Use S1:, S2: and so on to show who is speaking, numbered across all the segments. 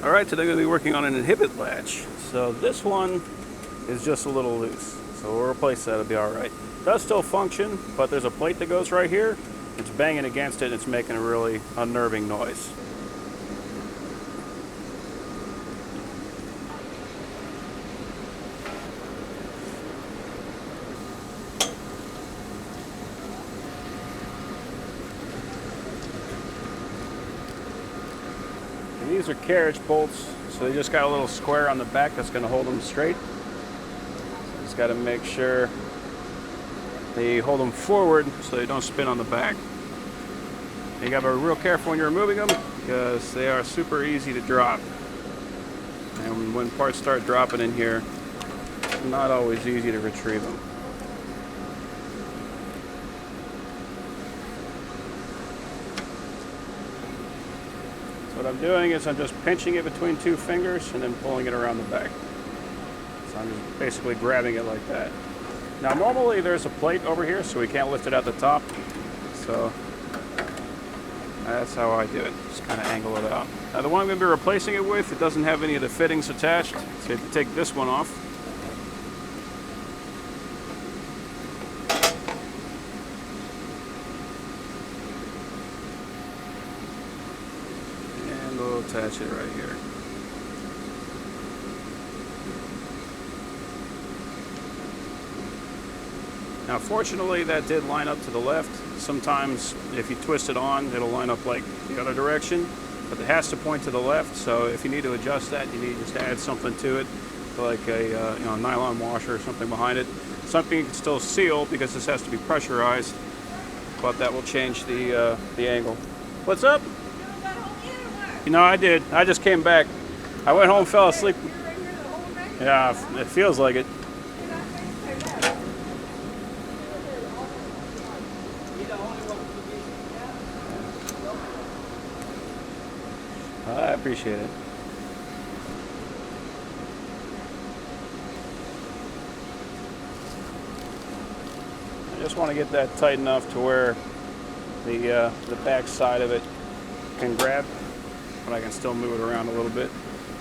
S1: Alright, today I'm going to be working on an Inhibit latch. So this one is just a little loose. So we'll replace that, it'll be alright. It does still function, but there's a plate that goes right here. It's banging against it and it's making a really unnerving noise. And these are carriage bolts, so they just got a little square on the back that's going to hold them straight. Just got to make sure they hold them forward so they don't spin on the back. You got to be real careful when you're removing them because they are super easy to drop. And when parts start dropping in here, it's not always easy to retrieve them. So what I'm doing is I'm just pinching it between two fingers and then pulling it around the back. So I'm just basically grabbing it like that. Now normally there's a plate over here so we can't lift it at the top. So that's how I do it. Just kind of angle it out. Now the one I'm going to be replacing it with, it doesn't have any of the fittings attached. So you have to take this one off. And we'll attach it right here. Now fortunately that did line up to the left. Sometimes if you twist it on, it'll line up like the other direction, but it has to point to the left, so if you need to adjust that, you need just to add something to it, like a nylon washer or something behind it. Something you can still seal because this has to be pressurized, but that will change the angle. What's up?
S2: You got home yet or what?
S1: No, I did. I just came back. I went home, fell asleep.
S2: You're right here the whole day?
S1: Yeah, it feels like it. I appreciate it. I just want to get that tight enough to where the back side of it can grab, but I can still move it around a little bit.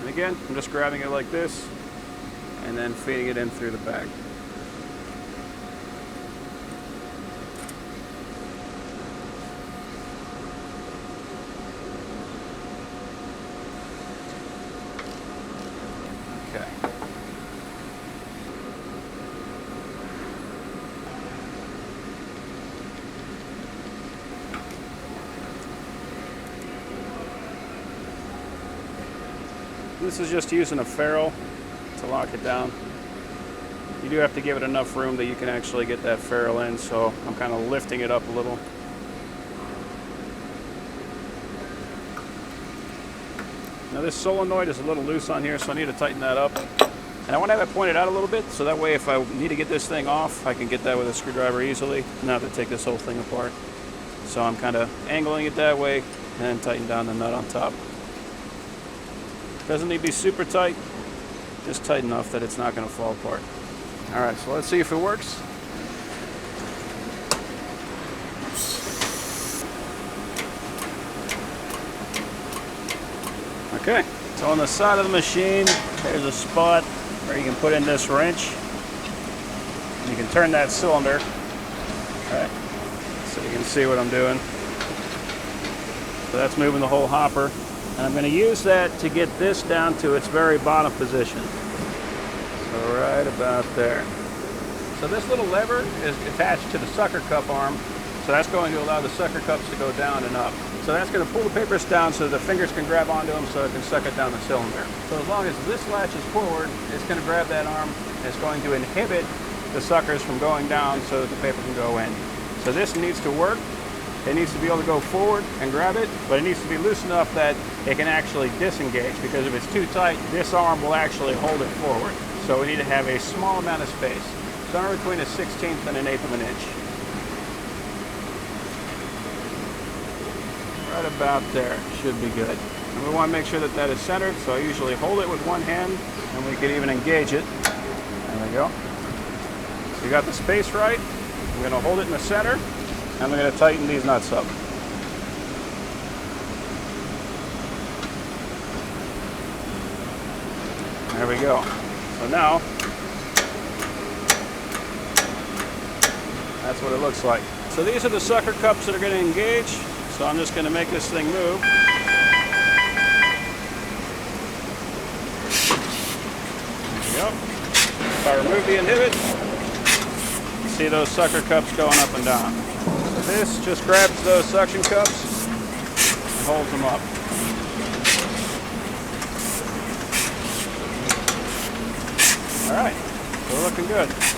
S1: And again, I'm just grabbing it like this and then feeding it in through the back. Okay. This is just using a ferrule to lock it down. You do have to give it enough room that you can actually get that ferrule in, so I'm kind of lifting it up a little. Now this solenoid is a little loose on here, so I need to tighten that up. And I want to have it pointed out a little bit, so that way if I need to get this thing off, I can get that with a screwdriver easily, not have to take this whole thing apart. So I'm kind of angling it that way, and then tighten down the nut on top. Doesn't need to be super tight, just tight enough that it's not going to fall apart. Alright, so let's see if it works. Okay, so on the side of the machine, there's a spot where you can put in this wrench. And you can turn that cylinder. Okay, so you can see what I'm doing. So that's moving the whole hopper. And I'm going to use that to get this down to its very bottom position. So right about there. So this little lever is attached to the sucker cup arm. So that's going to allow the sucker cups to go down and up. So that's going to pull the papers down so the fingers can grab onto them so it can suck it down the cylinder. So as long as this latch is forward, it's going to grab that arm and it's going to inhibit the suckers from going down so that the paper can go in. So this needs to work. It needs to be able to go forward and grab it, but it needs to be loose enough that it can actually disengage, because if it's too tight, this arm will actually hold it forward. So we need to have a small amount of space, somewhere between a 1/16 and an 1/8 of an inch. Right about there, should be good. And we want to make sure that that is centered, so I usually hold it with one hand, and we can even engage it. There we go. So you got the space right. I'm going to hold it in the center. I'm going to tighten these nuts up. There we go. So now, that's what it looks like. So these are the sucker cups that are going to engage. So I'm just going to make this thing move. There we go. If I remove the inhibit, you see those sucker cups going up and down. So this just grabs those suction cups and holds them up. All right, so we're looking good.